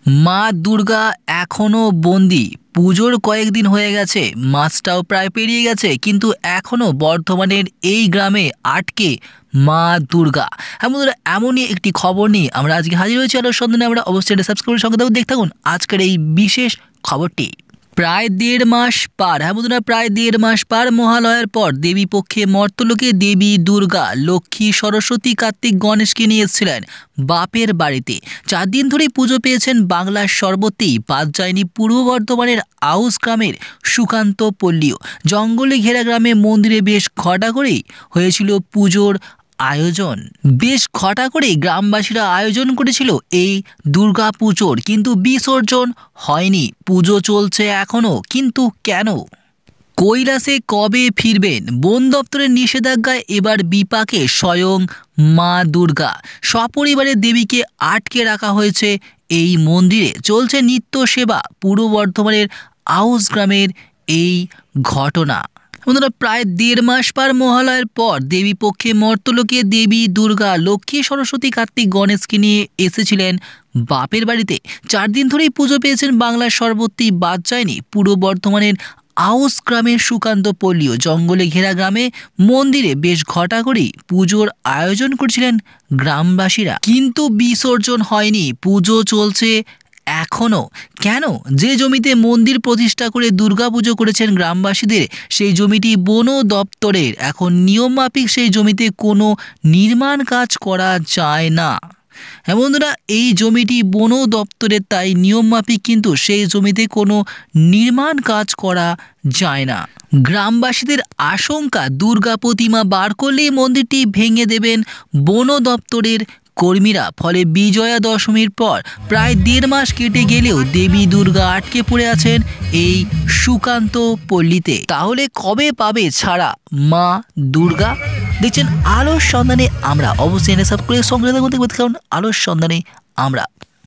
মা দুর্গা এখনো বন্দি। পুজোর কয়েকদিন হয়ে গেছে, মাসটাও প্রায় পেরিয়ে গেছে, কিন্তু এখনো বর্ধমানের এই গ্রামে আটকে মা দুর্গা। হ্যাঁ বন্ধুরা, এমনই একটি খবর নিয়ে আমরা আজকে হাজির হয়েছি আলোর সন্ধানে। আমরা অবশ্যই সাবস্ক্রাইব করে সঙ্গে থাকুন, দেখতে থাকুন আজকের এই বিশেষ খবরটি। প্রায় 1.5 মাস পার, হ্যাঁ বন্ধুরা, প্রায় 1.5 মাস পার মহালয়ার পর দেবী পক্ষে মর্তলোকে দেবী দুর্গা, লক্ষ্মী, সরস্বতী, কার্তিক, গণেশকে নিয়ে এসেছিলেন বাপের বাড়িতে। 4 দিন ধরেই পুজো পেয়েছেন বাংলার সর্বত্রই। বাদ যায়নি পূর্ব বর্ধমানের আউশ গ্রামের সুকান্ত পল্লীও। জঙ্গলে ঘেরা গ্রামে মন্দিরে বেশ ঘটা করেই হয়েছিল পুজোর আয়োজন। বেশ ঘটা করে গ্রামবাসীরা আয়োজন করেছিল এই দুর্গা পুজোর, কিন্তু বিসর্জন হয়নি। পুজো চলছে এখনো, কিন্তু কেন? কৈলাসে কবে ফিরবেন? বন দপ্তরের নিষেধাজ্ঞায় এবার বিপাকে স্বয়ং মা দুর্গা। সপরিবারে দেবীকে আটকে রাখা হয়েছে এই মন্দিরে। চলছে নিত্য সেবা। পূর্ব বর্ধমানের আউশ গ্রামের এই ঘটনা। বন্ধুরা, প্রায় 1.5 মাস পার মহালয়ার পর দেবী পক্ষে মর্তলোকে দেবী দুর্গা, লক্ষ্মী, সরস্বতী, কার্তিক, গণেশকে নিয়ে এসেছিলেন বাপের বাড়িতে। 4 দিন ধরেই পুজো পেয়েছেন বাংলার সর্বত্রই। বাদ যায়নি পূর্ব বর্ধমানের আউশ গ্রামের সুকান্ত পল্লীও। জঙ্গলে ঘেরা গ্রামে মন্দিরে বেশ ঘটা করেই পুজোর আয়োজন করছিলেন গ্রামবাসীরা, কিন্তু বিসর্জন হয়নি। পুজো চলছে এখনো। কেন? যে জমিতে মন্দির প্রতিষ্ঠা করে দুর্গাপুজো করেছেন গ্রামবাসীদের, সেই জমিটি বন দপ্তরের। এখন নিয়মমাফিক সেই জমিতে কোনো নির্মাণ কাজ করা যায় না। হ্যাঁ বন্ধুরা, এই জমিটি বন দপ্তরের, তাই নিয়মমাফিক কিন্তু সেই জমিতে কোনো নির্মাণ কাজ করা যায় না। গ্রামবাসীদের আশঙ্কা, দুর্গা প্রতিমা বার করলেই মন্দিরটি ভেঙে দেবেন বন দপ্তরের কর্মীরা। ফলে বিজয়া দশমীর পর প্রায় 1.5 মাস কেটে গেলেও দেবী দুর্গা আটকে পড়ে আছেন এই সুকান্ত পল্লীতে। তাহলে কবে পাবে ছাড়া মা দুর্গা? দেখছেন আলোর সন্ধানে আমরা। অবশ্যই সাবস্ক্রাইব করে সঙ্গে থাকুন, দেখতে থাকুন আলোর সন্ধানে আমরা।